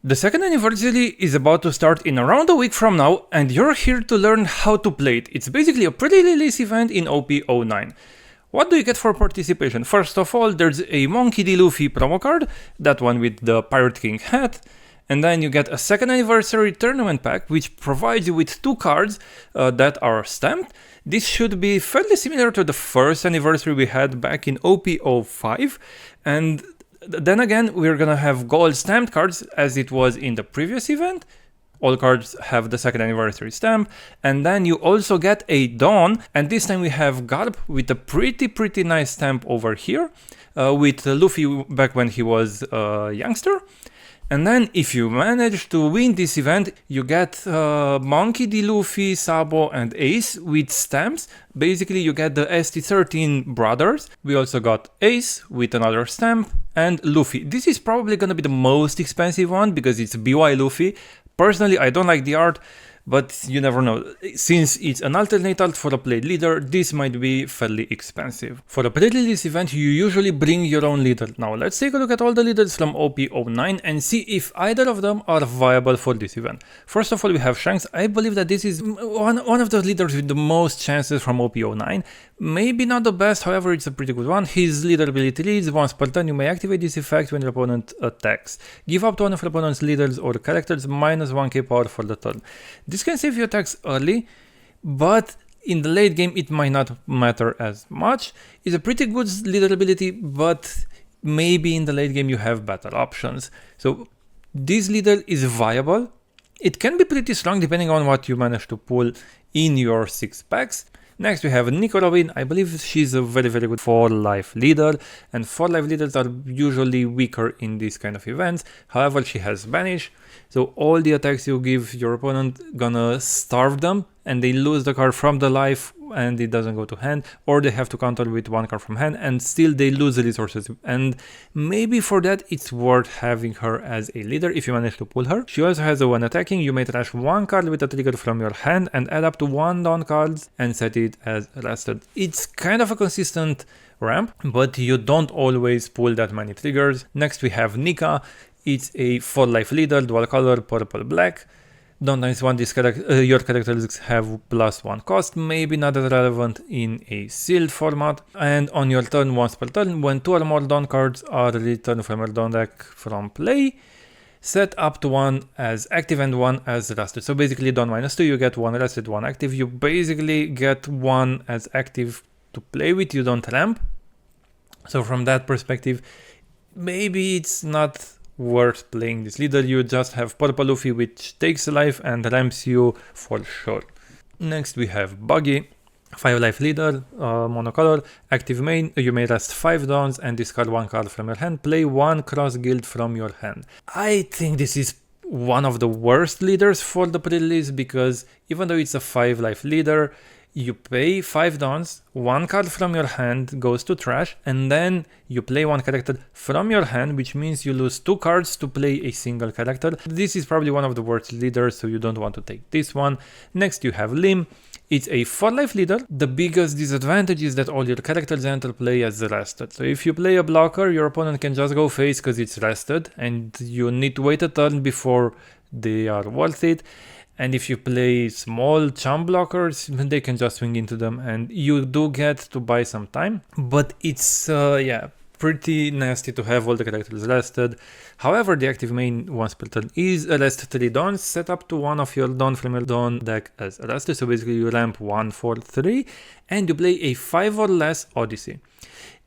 The second anniversary is about to start in around a week from now, and you're here to learn how to play it. It's basically a pre-release event in OP09. What do you get for participation? First of all, there's a Monkey D. Luffy promo card, that one with the Pirate King hat. And then you get a second anniversary tournament pack, which provides you with 2 cards that are stamped. This should be fairly similar to the first anniversary we had back in OP05. And then again, we're gonna have gold stamped cards as it was in the previous event. All cards have the second anniversary stamp. And then you also get a Dawn, and this time we have Garp with a pretty nice stamp over here, with Luffy back when he was a youngster. And then if you manage to win this event, you get Monkey D. Luffy, Sabo and Ace with stamps. Basically you get the ST13 brothers. We also got Ace with another stamp and Luffy. This is probably gonna be the most expensive one because it's BY Luffy. Personally, I don't like the art, but you never know. Since it's an alternate art for a played leader, this might be fairly expensive. For a pre-release event, you usually bring your own leader. Now let's take a look at all the leaders from OP09 and see if either of them are viable for this event. First of all, we have Shanks. I believe that this is one of the leaders with the most chances from OP09. Maybe not the best, however, it's a pretty good one. His leader ability reads, once per turn you may activate this effect when your opponent attacks. Give up to one of your opponent's leaders or characters minus 1k power for the turn. This can save you attacks early, but in the late game it might not matter as much. It's a pretty good leader ability, but maybe in the late game you have better options. So this leader is viable. It can be pretty strong depending on what you manage to pull in your 6 packs. Next we have Nico Robin. I believe she's a very good 4-life leader, and 4-life leaders are usually weaker in these kind of events. However, she has Banish, so all the attacks you give your opponent gonna starve them, and they lose the card from the life and it doesn't go to hand, or they have to counter with 1 card from hand and still they lose the resources. And maybe for that it's worth having her as a leader if you manage to pull her. She also has a when attacking, you may trash 1 card with a trigger from your hand and add up to 1 down cards and set it as rested. It's kind of a consistent ramp, but you don't always pull that many triggers. Next we have Nika. It's a 4-life leader, dual color, purple black. Don't times 1, your characters have +1 cost, maybe not as relevant in a sealed format. And on your turn, once per turn, when 2 or more Dawn cards are returned from your Dawn deck from play, set up to 1 as active and 1 as rested. So basically Dawn -2, you get 1 rested, 1 active. You basically get 1 as active to play with, you don't ramp. So from that perspective, maybe it's not worth playing this leader. You just have Purple Luffy, which takes a life and ramps you for sure. Next we have Buggy, 5-life leader, monocolor, active main. You may rest 5 Dawns and discard 1 card from your hand. Play 1 cross guild from your hand. I think this is one of the worst leaders for the pre-release, because even though it's a 5-life leader, you pay 5 Dawns, 1 card from your hand goes to trash, and then you play 1 character from your hand, which means you lose 2 cards to play a single character. This is probably one of the worst leaders, so you don't want to take this one. Next you have Lim. It's a 4-life leader. The biggest disadvantage is that all your characters enter play as rested. So if you play a blocker, your opponent can just go face because it's rested, and you need to wait a turn before they are worth it. And if you play small chump blockers, they can just swing into them, and you do get to buy some time. But it's, pretty nasty to have all the characters rested. However, the active main once per turn is rest 3 Dawns, set up to 1 of your Dawn from your Dawn deck as rested. So basically you ramp 1 for 3, and you play a 5 or less Odyssey.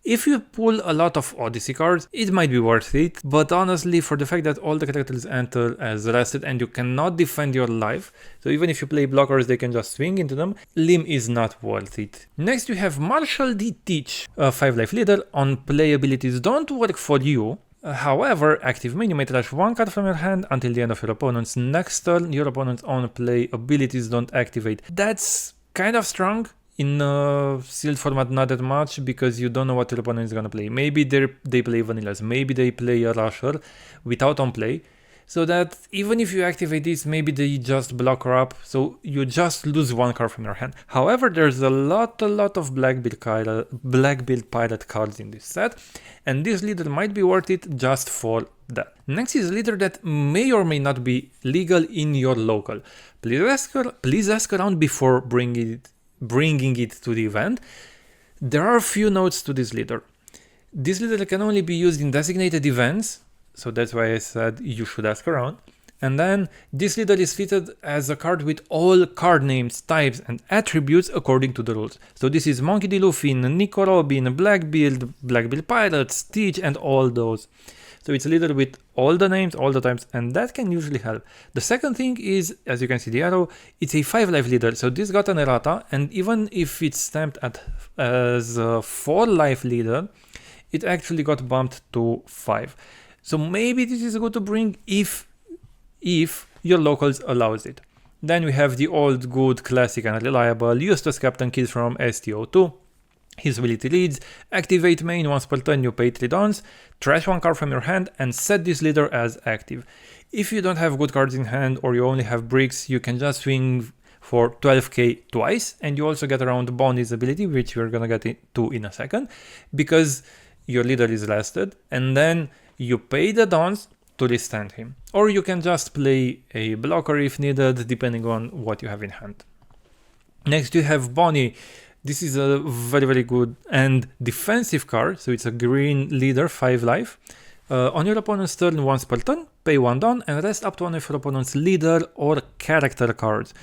If you pull a lot of Odyssey cards, it might be worth it, but honestly, for the fact that all the characters enter as rested and you cannot defend your life, so even if you play blockers, they can just swing into them, Lim is not worth it. Next, we have Marshall D. Teach, a 5-life leader. On play abilities don't work for you. However, active main, you may trash 1 card from your hand until the end of your opponent's next turn. Your opponent's on play abilities don't activate. That's kind of strong. In a sealed format, not that much, because you don't know what your opponent is gonna play. Maybe they play vanillas, maybe they play a rusher without on play, so that even if you activate this, maybe they just block her up, so you just lose 1 card from your hand. However, there's a lot of Blackbeard Pirate cards in this set, and this leader might be worth it just for that. Next is a leader that may or may not be legal in your local. Please ask around before bringing it to the event. There are a few notes to this leader. This leader can only be used in designated events, so that's why I said you should ask around. And then this leader is treated as a card with all card names, types, and attributes according to the rules. So this is Monkey D. Luffy, Nico Robin, Blackbeard Pirate, Stitch, and all those. So it's a leader with all the names, all the types, and that can usually help. The second thing is, as you can see the arrow, it's a 5-life leader. So this got an errata, and even if it's stamped as a 4-life leader, it actually got bumped to 5. So maybe this is good to bring if your locals allows it. Then we have the old, good, classic, and reliable Eustace Captain Kid from STO2. His ability reads: activate main once per turn, you pay 3 dons, trash 1 card from your hand, and set this leader as active. If you don't have good cards in hand or you only have bricks, you can just swing for 12k twice, and you also get around Bonnie's ability, which we're gonna get to in a second, because your leader is lasted, and then you pay the dons to restand him. Or you can just play a blocker if needed, depending on what you have in hand. Next you have Bonnie. This is a very, very good and defensive card, so it's a green leader, 5 life. On your opponent's turn once per turn, pay 1 don and rest up to one of your opponent's leader or character cards.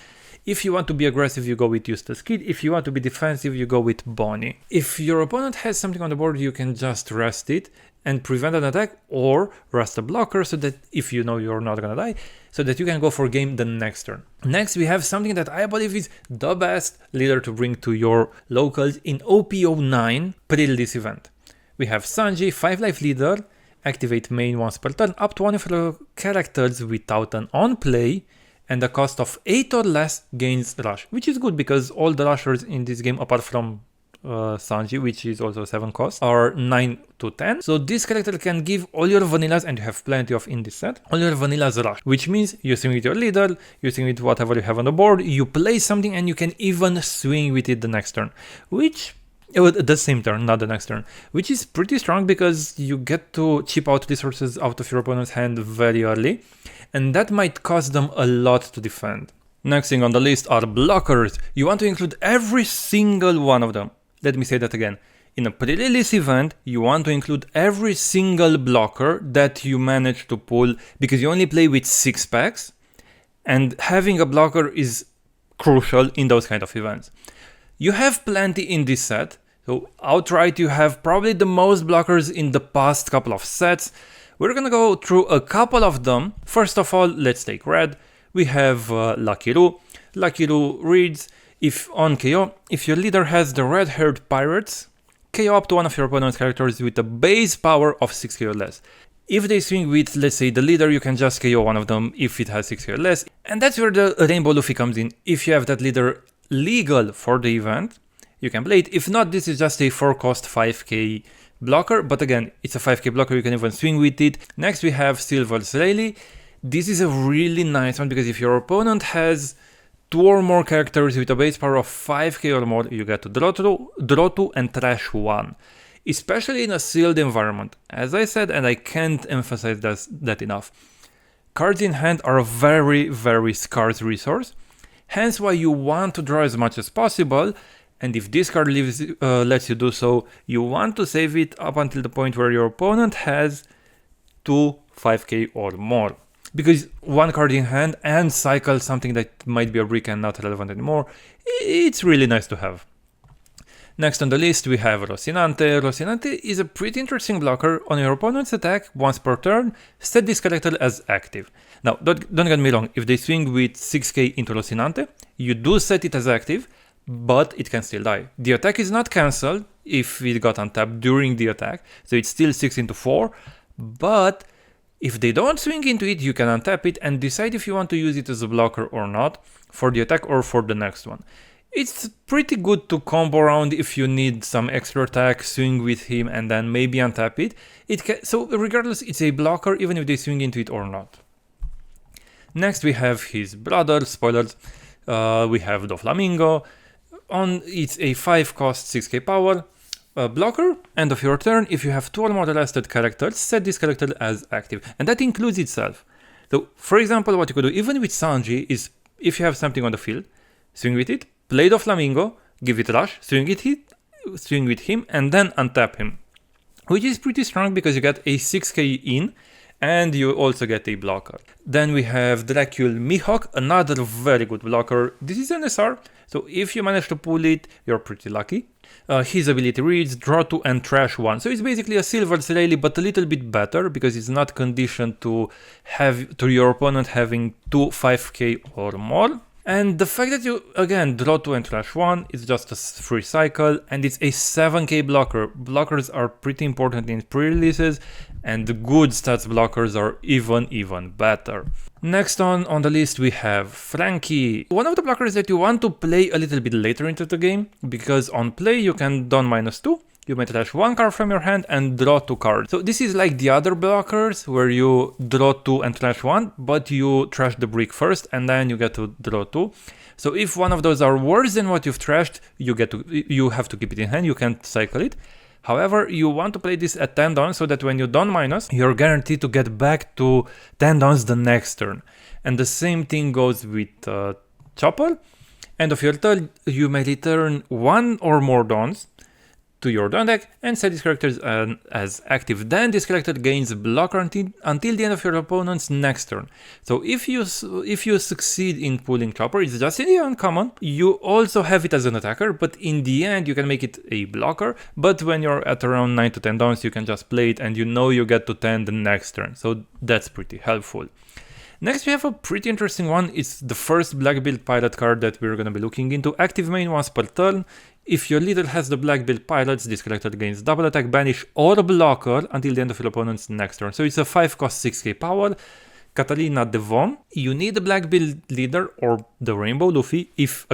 If you want to be aggressive, you go with Eustace Kid. If you want to be defensive, you go with Bonnie. If your opponent has something on the board, you can just rest it and prevent an attack, or rest a blocker so that if you know you're not gonna die, so that you can go for game the next turn. Next we have something that I believe is the best leader to bring to your locals in OP09 Prerelease event. We have Sanji, 5-life leader, activate main once per turn, up to one of your characters without an on-play, and the cost of 8 or less gains rush, which is good because all the rushers in this game, apart from Sanji, which is also 7 cost, are 9 to 10. So this character can give all your vanillas, and you have plenty of in this set, all your vanillas rush, which means you swing with your leader, you swing with whatever you have on the board, you play something, and you can even swing with it the next turn, which the same turn, not the next turn, which is pretty strong because you get to chip out resources out of your opponent's hand very early, and that might cost them a lot to defend. Next thing on the list are blockers. You want to include every single one of them. Let me say that again. In a pre-release event, you want to include every single blocker that you manage to pull, because you only play with 6 packs, and having a blocker is crucial in those kind of events. You have plenty in this set, so outright you have probably the most blockers in the past couple of sets. We're gonna go through a couple of them. First of all, let's take red. We have Lucky Roo. Lucky Roo reads: if on KO, if your leader has the red-haired pirates, KO up to one of your opponent's characters with a base power of 6k or less. If they swing with, let's say, the leader, you can just KO one of them if it has 6k or less. And that's where the Rainbow Luffy comes in. If you have that leader legal for the event, you can play it. If not, this is just a 4-cost 5k blocker. But again, it's a 5k blocker, you can even swing with it. Next we have Silver's Rayleigh. This is a really nice one because if your opponent has 2 or more characters with a base power of 5k or more, you get to draw 2 and trash 1. Especially in a sealed environment. As I said, and I can't emphasize that enough, cards in hand are a very, very scarce resource. Hence why you want to draw as much as possible, and if this card lets you do so, you want to save it up until the point where your opponent has 2 5k or more. Because 1 card in hand and cycle something that might be a brick and not relevant anymore, it's really nice to have. Next on the list we have Rocinante. Rocinante is a pretty interesting blocker. On your opponent's attack once per turn, set this character as active. Now don't get me wrong, if they swing with 6k into Rocinante, you do set it as active, but it can still die. The attack is not cancelled if it got untapped during the attack, so it's still 6 into 4, but if they don't swing into it, you can untap it and decide if you want to use it as a blocker or not for the attack or for the next one. It's pretty good to combo around if you need some extra attack, swing with him and then maybe untap it. So regardless, it's a blocker even if they swing into it or not. Next we have his brother, spoilers, we have Doflamingo. It's a 5-cost 6k power. a blocker, end of your turn, if you have 2 or more rested characters, set this character as active, and that includes itself. So, for example, what you could do, even with Sanji, is if you have something on the field, swing with it, play the Flamingo, give it rush, swing with him, and then untap him. Which is pretty strong because you get a 6k in, and you also get a blocker. Then we have Dracul Mihawk, another very good blocker. This is an SR, so if you manage to pull it, you're pretty lucky. His ability reads draw 2 and trash 1, so it's basically a Silver Rayleigh but a little bit better because it's not conditioned to your opponent having 2 5k or more. And the fact that you, again, draw 2 and trash 1 is just a free cycle, and it's a 7k blocker. Blockers are pretty important in pre-releases, and the good stats blockers are even better. Next on the list we have Frankie, one of the blockers that you want to play a little bit later into the game, because on play you can don -2, you may trash 1 card from your hand and draw 2 cards. So this is like the other blockers where you draw 2 and trash 1, but you trash the brick first and then you get to draw 2. So if one of those are worse than what you've trashed, you have to keep it in hand, you can't cycle it. However, you want to play this at 10 downs so that when you don minus, you're guaranteed to get back to 10 downs the next turn. And the same thing goes with Chopper. End of your turn, you may return 1 or more dawns to your dawn deck and set this character as active. Then this character gains blocker until the end of your opponent's next turn. So if you succeed in pulling Chopper, it's just in the uncommon. You also have it as an attacker, but in the end you can make it a blocker. But when you're at around 9 to 10 downs, you can just play it and you know you get to 10 the next turn. So that's pretty helpful. Next we have a pretty interesting one. It's the first Black Build Pirate card that we're going to be looking into. Active main once per turn. If your leader has the Black Build Pirates, this character gains double attack, banish, or blocker until the end of your opponent's next turn. So it's a 5 cost 6k power. Catalina Devon. You need the Black Build leader or the Rainbow Luffy, if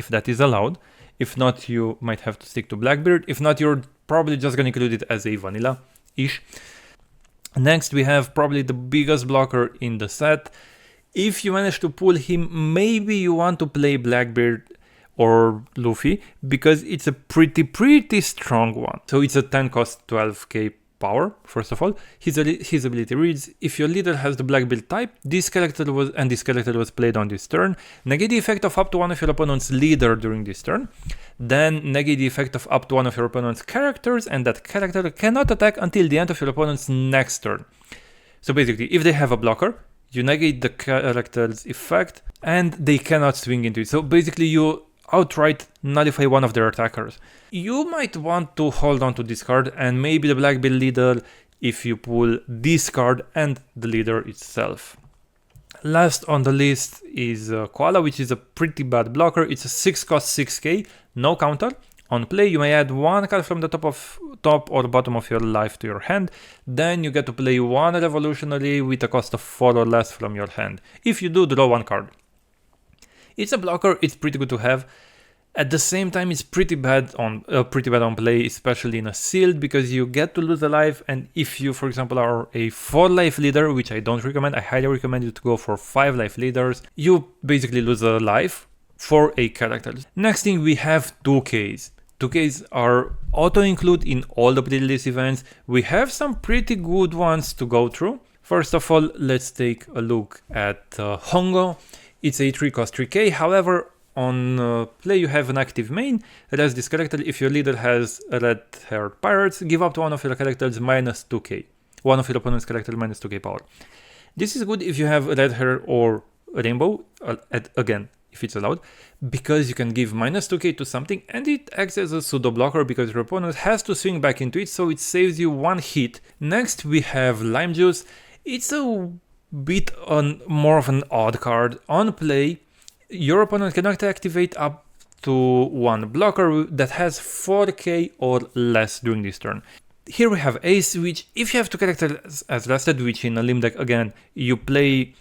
that is allowed. If not, you might have to stick to Blackbeard. If not, you're probably just going to include it as a vanilla-ish. Next, we have probably the biggest blocker in the set. If you manage to pull him, maybe you want to play Blackbeard or Luffy, because it's a pretty strong one. So it's a 10 cost 12k power, first of all. His ability reads, if your leader has the Black Build type, this character was played on this turn, negate the effect of up to one of your opponent's leader during this turn, then negate the effect of up to one of your opponent's characters, and that character cannot attack until the end of your opponent's next turn. So basically, if they have a blocker, you negate the character's effect, and they cannot swing into it. So basically, you outright nullify one of their attackers. You might want to hold on to this card and maybe the Black Build leader if you pull this card and the leader itself. Last on the list is Koala, which is a pretty bad blocker. It's a 6 cost 6k, no counter. On play, you may add 1 card from the top or bottom of your life to your hand. Then you get to play 1 revolutionary with a cost of 4 or less from your hand. If you do, draw 1 card. It's a blocker, it's pretty good to have. At the same time, it's pretty bad on play, especially in a sealed, because you get to lose a life, and if you, for example, are a 4 life leader, which I don't recommend, I highly recommend you to go for 5 life leaders, you basically lose a life for a character. Next thing, we have 2Ks. 2Ks are auto-include in all the pre-release events. We have some pretty good ones to go through. First of all, let's take a look at Hongo. It's a 3 cost 3k, however, on play you have an active main. As this character, if your leader has red-haired pirates, give up to one of your characters minus 2k. One of your opponent's character minus 2k power. This is good if you have red hair or rainbow, again, if it's allowed, because you can give minus 2k to something and it acts as a pseudo blocker because your opponent has to swing back into it, so it saves you 1 hit. Next we have Lime Juice. It's a bit on more of an odd card. On play, your opponent cannot activate up to 1 blocker that has 4k or less during this turn. Here we have Ace, which if you have 2 characters as rested, which in a limb deck, again, you play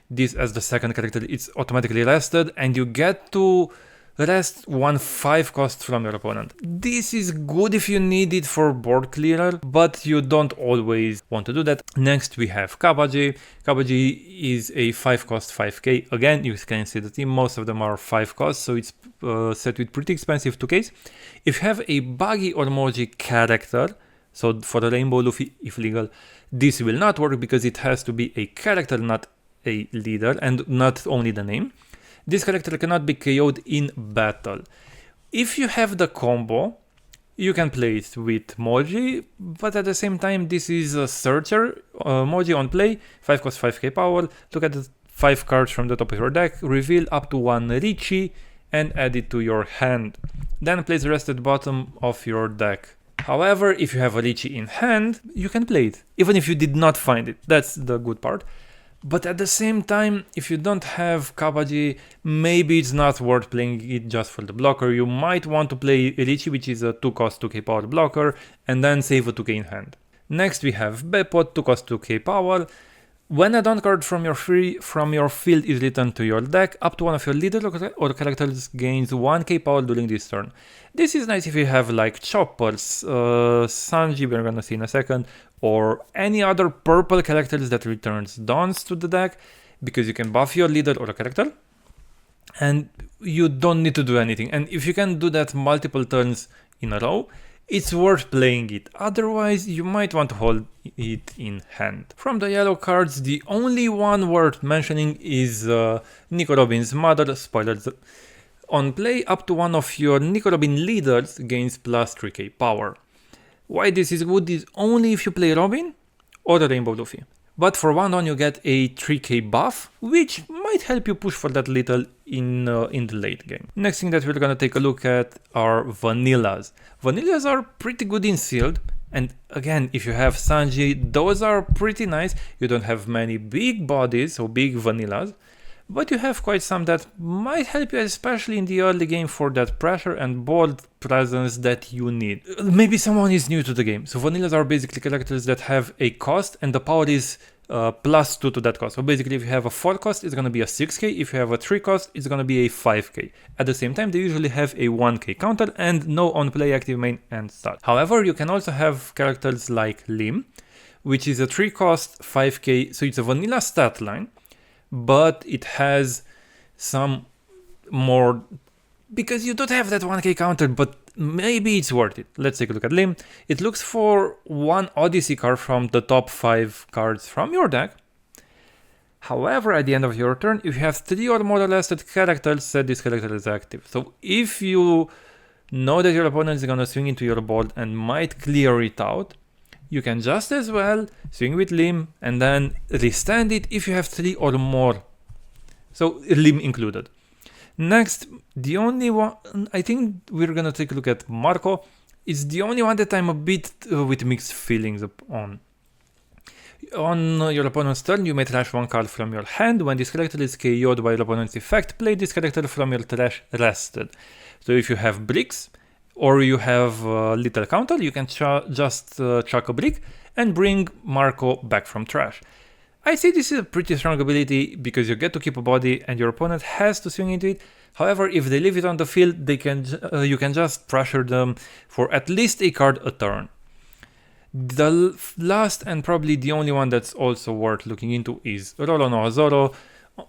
this as the second character, it's automatically rested, and you get to rest one 5 cost from your opponent. This is good if you need it for board clearer, but you don't always want to do that. Next we have Kabaji. Kabaji is a 5 cost 5k. Again, you can see the team, most of them are 5 cost, so it's set with pretty expensive 2ks. If you have a Buggy or Moji character, so for the Rainbow Luffy, if legal, this will not work because it has to be a character, not a leader, and not only the name. This character cannot be KO'd in battle. If you have the combo, you can play it with Moji, but at the same time, this is a searcher. Moji on play, 5 cost 5k power. Look at the 5 cards from the top of your deck, reveal up to 1 Richie, and add it to your hand. Then place the rest at the bottom of your deck. However, if you have a Richie in hand, you can play it, even if you did not find it. That's the good part. But at the same time, if you don't have Kabaji, maybe it's not worth playing it just for the blocker. You might want to play Richie, which is a 2 cost 2k power blocker, and then save a 2k in hand. Next we have Beppo, 2 cost 2k power. When a Dawn card from your field is returned to your deck, up to one of your leaders or characters gains 1k power during this turn. This is nice if you have like Choppers, Sanji, we're gonna see in a second, or any other purple characters that returns Dawns to the deck, because you can buff your leader or a character, and you don't need to do anything. And if you can do that multiple turns in a row, it's worth playing it. Otherwise, you might want to hold it in hand. From the yellow cards, the only one worth mentioning is Nico Robin's mother. Spoilers. On play, up to one of your Nico Robin leaders gains plus 3k power. Why this is good is only if you play Robin or the Rainbow Luffy. But for 1 on you get a 3k buff, which might help you push for that little in the late game. Next thing that we're gonna take a look at are vanillas. Vanillas are pretty good in sealed, and again, if you have Sanji, those are pretty nice. You don't have many big bodies, so big vanillas, but you have quite some that might help you, especially in the early game, for that pressure and board presence that you need. Maybe someone is new to the game. So vanillas are basically characters that have a cost and the power is plus 2 to that cost. So basically if you have a 4 cost, it's going to be a 6k. If you have a 3 cost, it's going to be a 5k. At the same time, they usually have a 1k counter and no on play, active main and start. However, you can also have characters like Lim, which is a 3 cost 5k. So it's a vanilla stat line, but it has some more, because you don't have that 1k counter, but maybe it's worth it. Let's take a look at Lim. It looks for 1 Odyssey card from the top 5 cards from your deck. However, at the end of your turn, if you have 3 or more listed characters, set this character as active. So if you know that your opponent is gonna swing into your board and might clear it out, you can just as well swing with Lim and then restand it if you have 3 or more. So Lim included. Next, the only one, I think we're gonna take a look at Marco. It's the only one that I'm a bit with mixed feelings on. On your opponent's turn, you may trash 1 card from your hand. When this character is KO'd by your opponent's effect, play this character from your trash rested. So if you have bricks, or you have a little counter, you can just chuck a brick and bring Marco back from trash. I say this is a pretty strong ability because you get to keep a body and your opponent has to swing into it. However, if they leave it on the field, they can you can just pressure them for at least a card a turn. The last and probably the only one that's also worth looking into is Rolo no Azoro.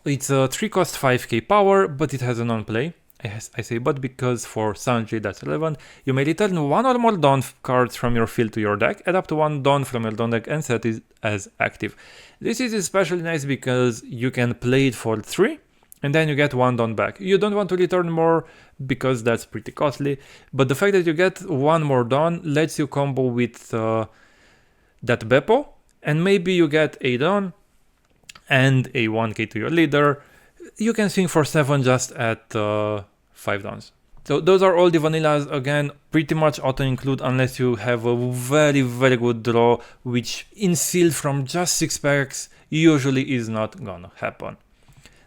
It's a 3 cost 5k power, but it has a non-play. I say but because for Sanji that's relevant. You may return 1 or more Dawn cards from your field to your deck, add up to 1 Dawn from your Dawn deck and set it as active. This is especially nice because you can play it for 3 and then you get 1 Dawn back. You don't want to return more because that's pretty costly, but the fact that you get 1 more Dawn lets you combo with that Beppo, and maybe you get a Dawn and a 1k to your leader. You can swing for 7 just at 5 Dawns. So those are all the vanillas. Again, pretty much auto-include unless you have a very, very good draw, which in sealed from just 6 packs usually is not gonna happen.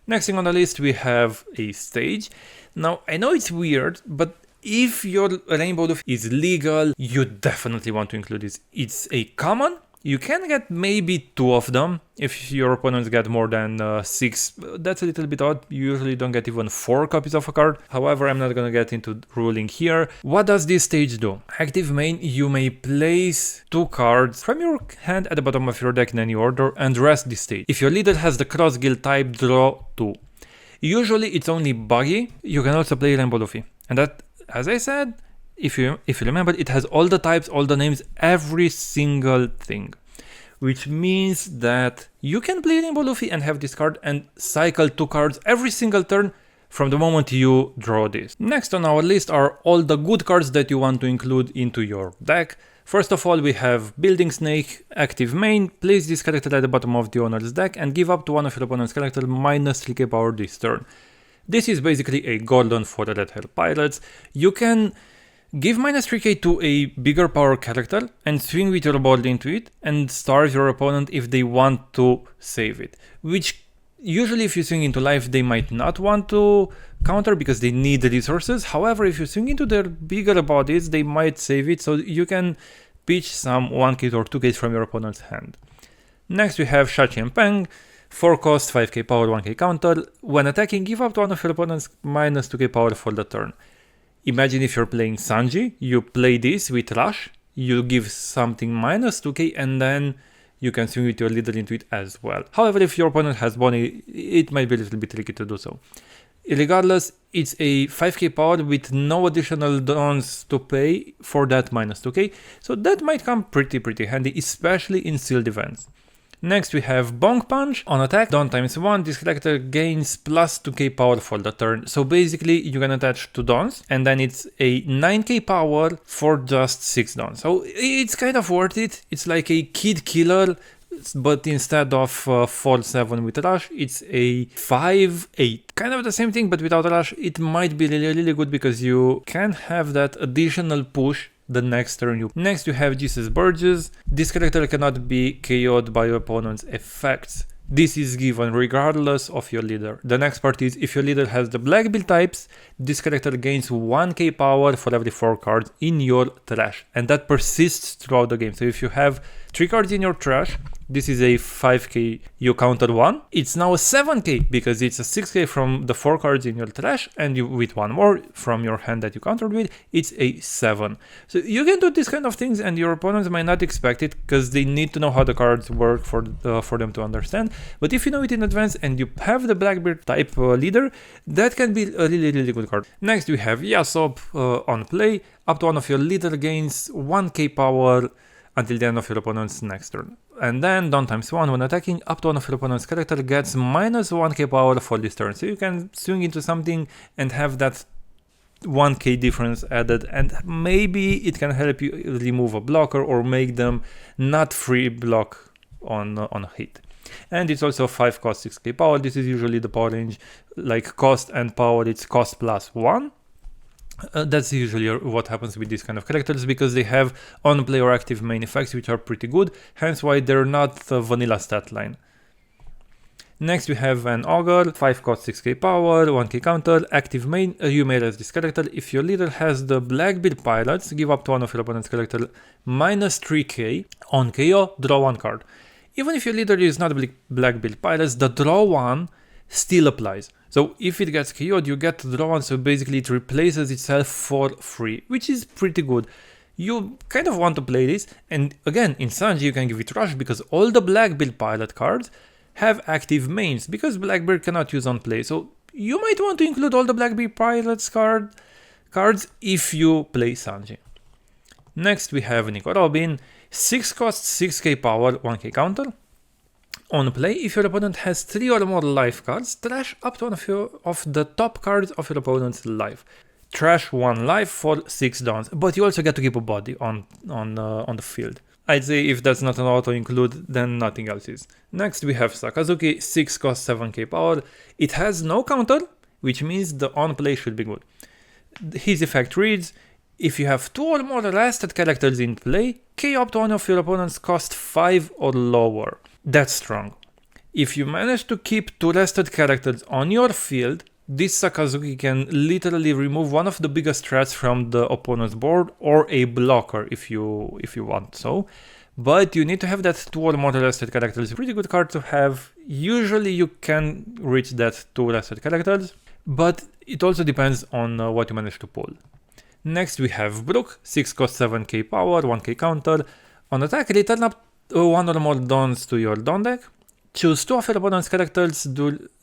Next thing on the list, we have a stage. Now, I know it's weird, but if your Rainbow Luffy is legal, you definitely want to include this. It's a common, You can get maybe 2 of them if your opponents get more than 6. That's a little bit odd. You usually don't get even 4 copies of a card. However, I'm not gonna get into ruling here. What does this stage do? Active main, you may place 2 cards from your hand at the bottom of your deck in any order and rest this stage. If your leader has the cross guild type, draw 2. Usually it's only buggy. You can also play Rainbow Luffy. And that, as I said, if you remember, it has all the types, all the names, every single thing. Which means that you can play Rainbow Luffy and have this card and cycle 2 cards every single turn from the moment you draw this. Next on our list are all the good cards that you want to include into your deck. First of all, we have Building Snake, active main. Place this character at the bottom of the owner's deck and give up to one of your opponent's character minus 3k power this turn. This is basically a Gordon for the Red Hair Pirates. You can give minus 3k to a bigger power character and swing with your board into it and starve your opponent if they want to save it. Which usually if you swing into life they might not want to counter because they need the resources. However, if you swing into their bigger bodies they might save it, so you can pitch some 1k or 2k from your opponent's hand. Next we have Shachi and Peng. 4 cost, 5k power, 1k counter. When attacking, give up to one of your opponent's minus 2k power for the turn. Imagine if you're playing Sanji, you play this with Rush, you give something minus 2k and then you can swing with your leader into it as well. However, if your opponent has Bonnie, it might be a little bit tricky to do so. Regardless, it's a 5k power with no additional dons to pay for that minus 2k, so that might come pretty handy, especially in sealed events. Next we have Bonk Punch. On attack, Don times 1, this character gains plus 2k power for the turn. So basically you can attach 2 Dons and then it's a 9k power for just 6 Dons. So it's kind of worth it. It's like a kid killer, but instead of 4-7 with Rush, it's a 5-8. Kind of the same thing, but without Rush, it might be really good because you can have that additional push the next turn. Next you have Jesus Burgess. This character cannot be KO'd by your opponent's effects. This is given regardless of your leader. The next part is if your leader has the black build types, this character gains 1k power for every 4 cards in your trash, and that persists throughout the game. So if you have 3 cards in your trash, this is a 5k, you counter 1. It's now a 7k because it's a 6k from the 4 cards in your trash, and you with 1 more from your hand that you countered with, it's a 7. So you can do these kind of things and your opponents might not expect it because they need to know how the cards work for them to understand. But if you know it in advance and you have the Blackbeard type leader, that can be a really good card. Next we have Yasop on play. Up to one of your leader gains 1k power until the end of your opponent's next turn. And then Don times 1 when attacking, up to one of your opponent's character gets minus 1k power for this turn. So you can swing into something and have that 1k difference added, and maybe it can help you remove a blocker or make them not free block on a hit. And it's also 5 cost 6k power. This is usually the power range, like cost and power, it's cost plus 1. That's usually what happens with these kind of characters because they have on-play or active main effects which are pretty good, hence why they're not the vanilla stat line. Next we have an Ogre, 5 cost 6k power, 1k counter, active main. You may rest this character. If your leader has the Blackbeard Pirates, give up to one of your opponent's character minus 3k on KO, draw 1 card. Even if your leader is not Blackbeard Pirates, the draw 1 still applies. So if it gets KO'd, you get to draw 1, so basically it replaces itself for free, which is pretty good. You kind of want to play this, and again, in Sanji you can give it Rush because all the Blackbeard Pilot cards have active mains, because Blackbeard cannot use on play, so you might want to include all the Blackbeard Pilots cards if you play Sanji. Next we have Nico Robin, 6 cost 6k power, 1k counter. On play, if your opponent has 3 or more life cards, trash up to one of the top cards of your opponent's life. Trash 1 life for 6 downs, but you also get to keep a body on the field. I'd say if that's not an auto include, then nothing else is. Next we have Sakazuki, 6 cost 7k power. It has no counter, which means the on play should be good. His effect reads, if you have 2 or more rested characters in play, KO up to one of your opponent's cost 5 or lower. That's strong. If you manage to keep 2 rested characters on your field, this Sakazuki can literally remove one of the biggest threats from the opponent's board, or a blocker if you want so. but you need to have that 2 or more rested characters. Pretty good card to have. Usually you can reach that 2 rested characters, but it also depends on what you manage to pull. Next we have Brook, 6 cost 7k power, 1k counter. On attack, return up 1 or more dons to your don deck. Choose 2 of your opponent's characters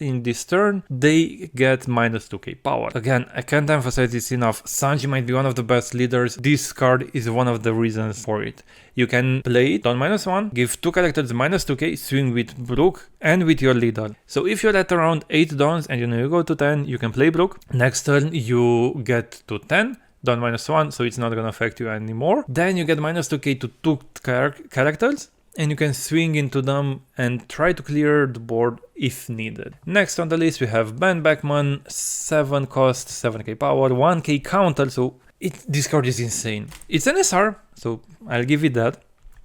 in this turn, they get minus 2k power. Again, I can't emphasize this enough, Sanji might be one of the best leaders, this card is one of the reasons for it. You can play it on -1, give 2 characters minus 2k, swing with Brook and with your leader. So if you're at around 8 dons and you go to 10, you can play Brook. Next turn you get to 10. Don -1, so it's not gonna affect you anymore. Then you get minus 2k to 2 characters, and you can swing into them and try to clear the board if needed. Next on the list we have Ben Beckman, 7 cost, 7k power, 1k counter, so this card is insane. It's an SR, so I'll give it that.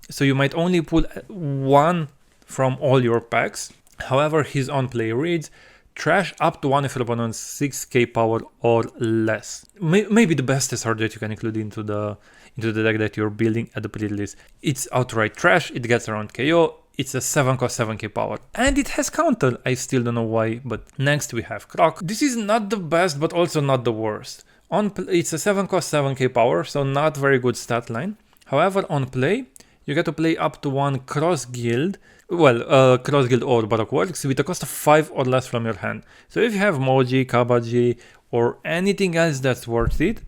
So you might only pull 1 from all your packs. However, his on-play reads, trash up to 1 of your opponent's 6k power or less. Maybe the best SR that you can include into the deck that you're building at the pre-release. It's outright trash, it gets around KO, it's a 7 cost 7k power, and it has counter. I still don't know why, but next we have Croc. This is not the best, but also not the worst. It's a 7 cost 7k power, so not very good stat line. However, on play, you get to play up to 1 cross guild, cross guild or Baroque Works with a cost of 5 or less from your hand. So if you have Moji, Kabaji, or anything else that's worth it,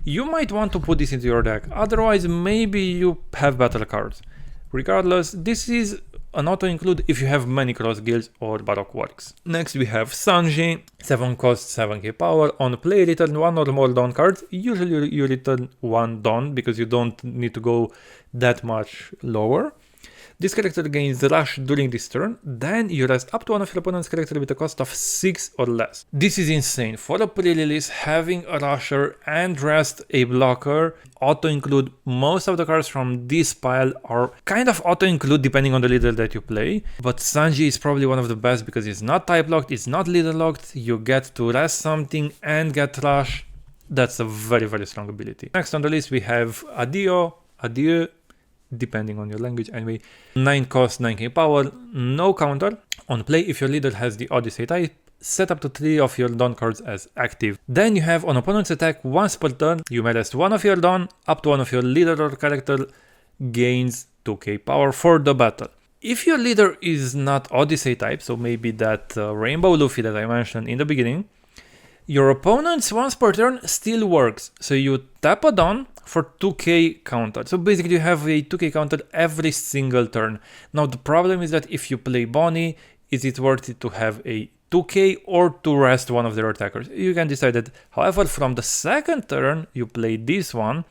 you might want to put this into your deck, otherwise maybe you have better cards. Regardless, this is an auto-include if you have many cross guilds or Baroque Works. Next we have Sanji, 7 cost 7k power, on play return 1 or more Dawn cards, usually you return 1 Dawn because you don't need to go that much lower. This character gains Rush during this turn, then you rest up to 1 of your opponent's character with a cost of 6 or less. This is insane. For a pre-release, having a Rusher and rest a blocker, auto-include most of the cards from this pile are kind of auto-include depending on the leader that you play. But Sanji is probably one of the best because it's not type locked, it's not leader locked, you get to rest something and get Rush. That's a very, very strong ability. Next on the list we have Adieu, depending on your language. Anyway, 9 cost, 9k power, no counter. On play, if your leader has the Odyssey type, set up to 3 of your Dawn cards as active. Then you have on opponent's attack once per turn, you may rest 1 of your Dawn, up to 1 of your leader or character gains 2k power for the battle. If your leader is not Odyssey type, so maybe that Rainbow Luffy that I mentioned in the beginning, your opponent's once per turn still works. So you tap a Dawn for 2k counter. So basically you have a 2k counter every single turn. Now the problem is that if you play Bonnie, is it worth it to have a 2k or to rest one of their attackers? You can decide that. However, from the second turn you play this one,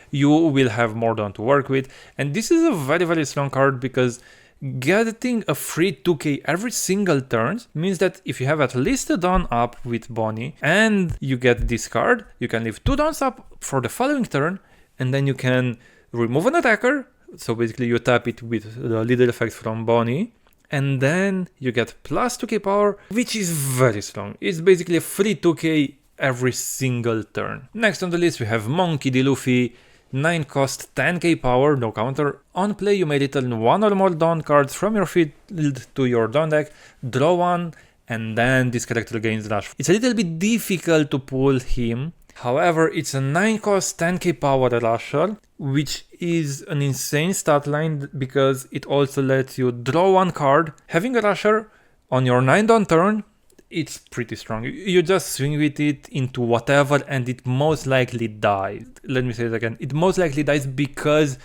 you will have more Dawn to work with. And this is a very, very strong card because getting a free 2k every single turn means that if you have at least a Dawn up with Bonnie and you get this card, you can leave 2 Dawns up for the following turn and then you can remove an attacker. So basically you tap it with the leader effect from Bonnie and then you get plus 2k power, which is very strong. It's basically a free 2k every single turn. Next on the list we have Monkey D. Luffy, 9 cost, 10k power, no counter. On play you may return 1 or more Dawn cards from your field to your Dawn deck, draw 1, and then this character gains Rush. It's a little bit difficult to pull him, however it's a 9 cost, 10k power Rusher, which is an insane stat line because it also lets you draw 1 card. Having a Rusher on your 9 Dawn turn, it's pretty strong. You just swing with it into whatever and it most likely dies. Let me say it again. It most likely dies because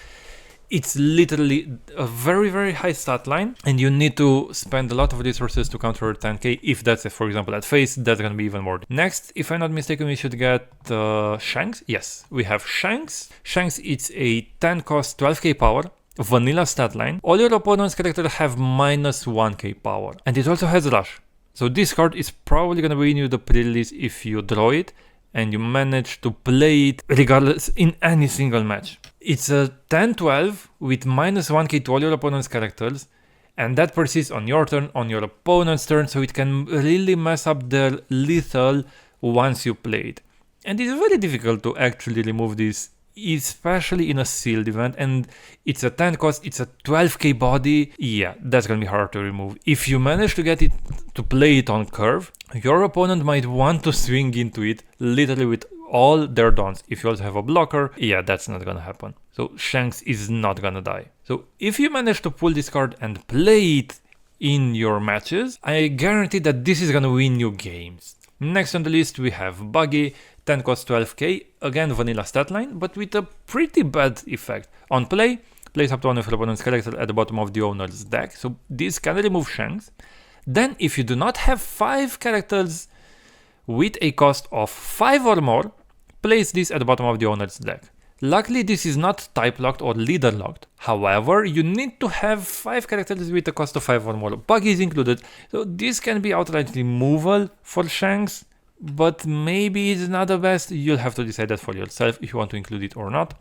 it's literally a very, very high stat line and you need to spend a lot of resources to counter 10k. If that's, for example, at face, that's gonna be even more. Next, if I'm not mistaken, we should get Shanks. Yes, we have Shanks. Shanks, it's a 10 cost, 12k power, vanilla stat line. All your opponent's characters have minus 1k power and it also has Rush. So this card is probably going to win you the pre-release if you draw it and you manage to play it regardless in any single match. It's a 10-12 with minus 1k to all your opponent's characters and that persists on your turn, on your opponent's turn, so it can really mess up their lethal once you play it. And it's very difficult to actually remove this especially in a sealed event, and it's a 10 cost, it's a 12k body. Yeah, that's gonna be hard to remove. If you manage to get it to play it on curve, your opponent might want to swing into it literally with all their dons. If you also have a blocker, yeah, that's not gonna happen. So Shanks is not gonna die. So if you manage to pull this card and play it in your matches, I guarantee that this is gonna win you games. Next on the list we have Buggy, 10 cost 12k, again vanilla stat line, but with a pretty bad effect. On play, place up to one of your opponent's characters at the bottom of the owner's deck, so this can remove Shanks. Then if you do not have 5 characters with a cost of 5 or more, place this at the bottom of the owner's deck. Luckily this is not type locked or leader locked, however you need to have 5 characters with a cost of 5 or more, Buggy is included, so this can be outright removal for Shanks, but maybe it's not the best. You'll have to decide that for yourself if you want to include it or not.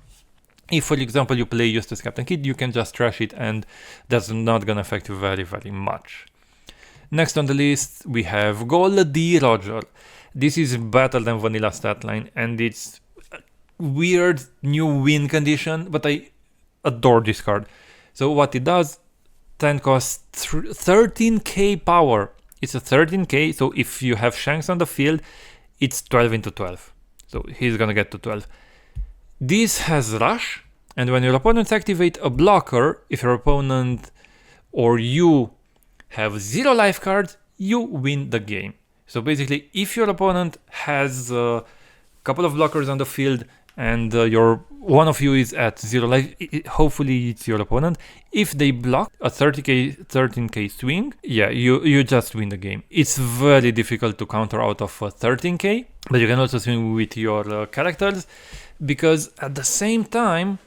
If for example you play Eustace Captain Kidd, you can just trash it and that's not gonna affect you very much. Next on the list we have Goldie Roger. This is better than vanilla stat line and it's weird new win condition, but I adore this card. So what it does, 10 costs 13k power. It's a 13k, so if you have Shanks on the field, it's 12 into 12. So he's gonna get to 12. This has rush, and when your opponents activate a blocker, if your opponent or you have 0 life cards, you win the game. So basically, if your opponent has a couple of blockers on the field and one of you is at 0 life, hopefully it's your opponent. If they block a 13k swing, yeah, you just win the game. It's very difficult to counter out of 13k, but you can also swing with your characters, because at the same time,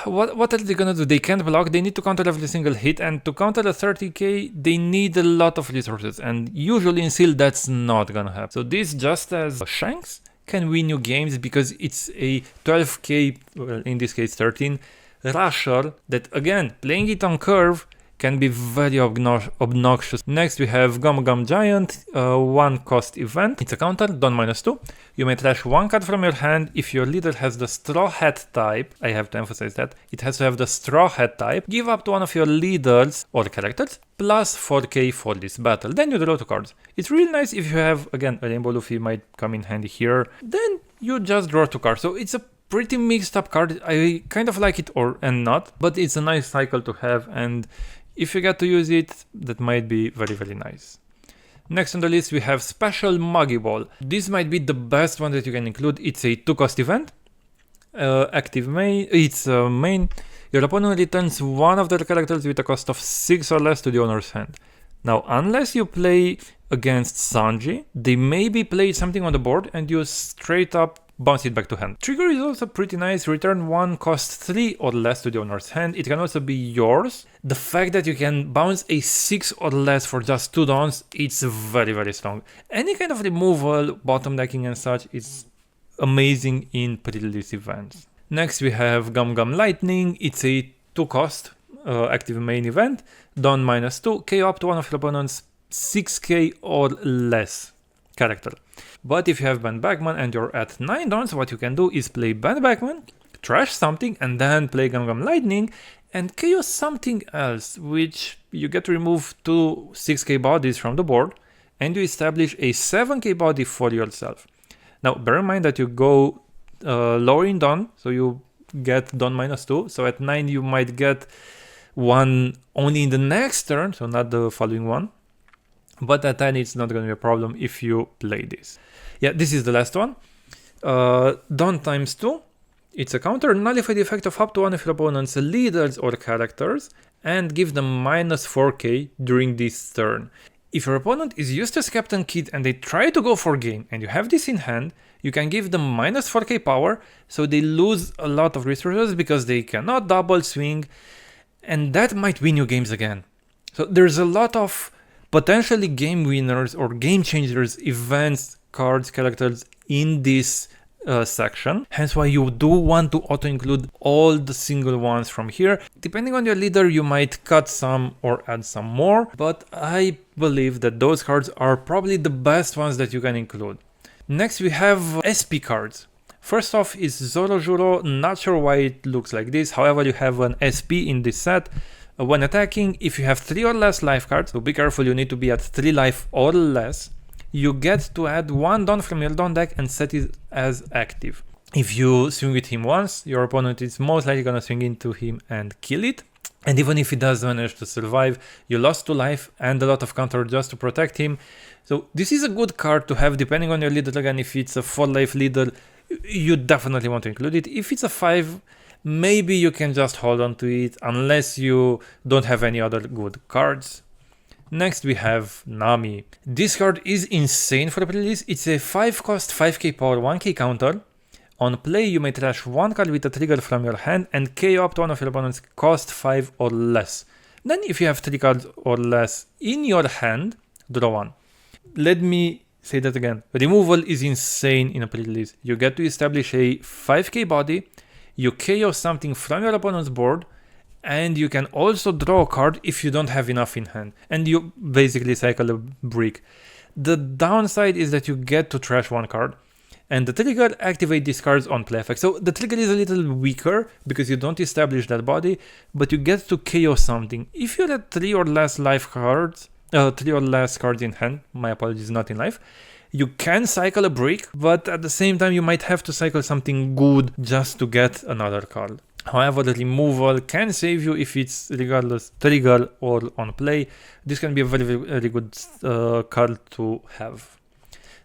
what are they gonna do? They can't block, they need to counter every single hit, and to counter a 30k, they need a lot of resources, and usually in Seal that's not gonna happen. So this, just as Shanks, can win you games because it's a 12k, well, in this case 13, rusher that, again, playing it on curve can be very obnoxious. Next we have Gum Gum Giant, 1 cost event. It's a counter, Don -2. You may trash 1 card from your hand if your leader has the Straw Hat type. I have to emphasize that. It has to have the Straw Hat type. Give up to one of your leaders or characters plus 4k for this battle. Then you draw 2 cards. It's really nice if you have, again, a Rainbow Luffy might come in handy here. Then you just draw 2 cards. So it's a pretty mixed up card. I kind of like it and not, but it's a nice cycle to have, and if you get to use it, that might be very nice. Next on the list we have Special Muggy Ball. This might be the best one that you can include. It's a 2 cost event. Active main. It's main. Your opponent returns one of their characters with a cost of 6 or less to the owner's hand. Now, unless you play against Sanji, they maybe play something on the board and you straight up bounce it back to hand. Trigger is also pretty nice. Return 1 cost 3 or less to the owner's hand. It can also be yours. The fact that you can bounce a 6 or less for just 2 dons, it's very strong. Any kind of removal, bottom decking and such, is amazing in pre-release events. Next we have Gum Gum Lightning. It's a 2 cost active main event. Don -2, KO up to one of your opponent's 6k or less character. But if you have Ben Bagman and you're at 9 dons, what you can do is play Ben Bagman, trash something, and then play Gum Gum Lightning and KO something else, which you get to remove 2 6k bodies from the board, and you establish a 7k body for yourself. Now bear in mind that you go lower in Don, so you get Don -2, so at 9 you might get 1 only in the next turn, so not the following one. But at 10 it's not going to be a problem if you play this. Yeah, this is the last one. Don ×2. It's a counter. Nullify the effect of up to one of your opponent's leaders or characters and give them -4k during this turn. If your opponent is Eustace Captain Kidd and they try to go for game and you have this in hand, you can give them -4k power, so they lose a lot of resources because they cannot double swing, and that might win you games again. So there's a lot of potentially game winners or game changers, events, cards, characters in this section. Hence why you do want to auto-include all the single ones from here. Depending on your leader, you might cut some or add some more, but I believe that those cards are probably the best ones that you can include. Next we have SP cards. First off is Zorojuro, not sure why it looks like this, however you have an SP in this set. When attacking, if you have 3 or less life cards, so be careful, you need to be at 3 life or less, you get to add 1 Don from your Don deck and set it as active. If you swing with him once, your opponent is most likely gonna swing into him and kill it. And even if he does manage to survive, you lost 2 life and a lot of counter just to protect him. So this is a good card to have depending on your leader. Again, if it's a 4 life leader, you definitely want to include it. If it's a 5, maybe you can just hold on to it unless you don't have any other good cards. Next we have Nami. This card is insane for pre-release. It's a 5 cost, 5k power, 1k counter. On play, you may trash 1 card with a trigger from your hand and KO up to one of your opponent's cost 5 or less. Then if you have 3 cards or less in your hand, draw 1. Let me say that again. Removal is insane in a pre-release. You get to establish a 5k body, you KO something from your opponent's board, and you can also draw a card if you don't have enough in hand. And you basically cycle a brick. The downside is that you get to trash 1 card. And the trigger activate these cards on play effect. So the trigger is a little weaker because you don't establish that body, but you get to KO something. If you're at 3 or less life cards, 3 or less cards in hand, my apologies, not in life, you can cycle a brick, but at the same time you might have to cycle something good just to get another card. However, the removal can save you if it's regardless trigger or on play. This can be a very, very good card to have.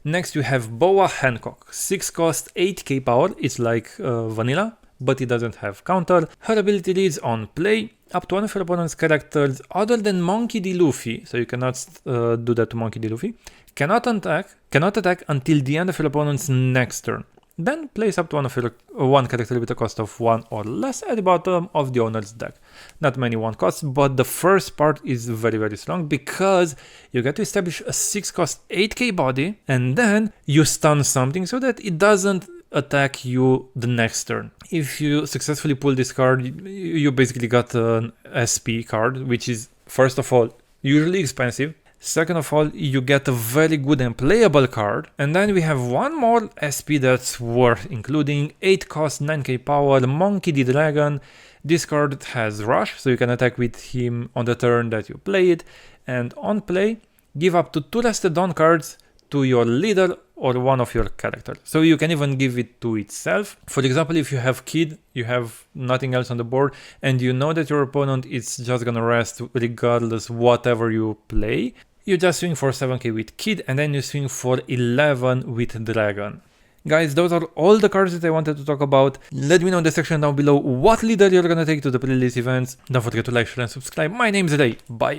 Next we have Boa Hancock, 6 cost, 8k power, it's like vanilla, but it doesn't have counter. Her ability reads on play, up to one of your opponent's characters other than Monkey D. Luffy, so you cannot do that to Monkey D. Luffy, cannot attack until the end of your opponent's next turn. Then place up to one character with a cost of 1 or less at the bottom of the owner's deck. Not many 1 costs, but the first part is very, very strong because you get to establish a 6 cost 8k body and then you stun something so that it doesn't attack you the next turn. If you successfully pull this card, you basically got an SP card, which is, first of all, usually expensive. Second of all, you get a very good and playable card. And then we have one more SP that's worth including, 8 cost, 9k power, Monkey D. Dragon. This card has rush, so you can attack with him on the turn that you play it. And on play, give up to 2 rested Dawn cards to your leader or one of your characters. So you can even give it to itself. For example, if you have Kid, you have nothing else on the board, and you know that your opponent is just gonna rest regardless whatever you play, you just swing for 7k with Kid, and then you swing for 11 with Dragon. Guys, those are all the cards that I wanted to talk about. Let me know in the section down below what leader you're gonna take to the pre-release events. Don't forget to like, share, and subscribe. My name's Ray. Bye.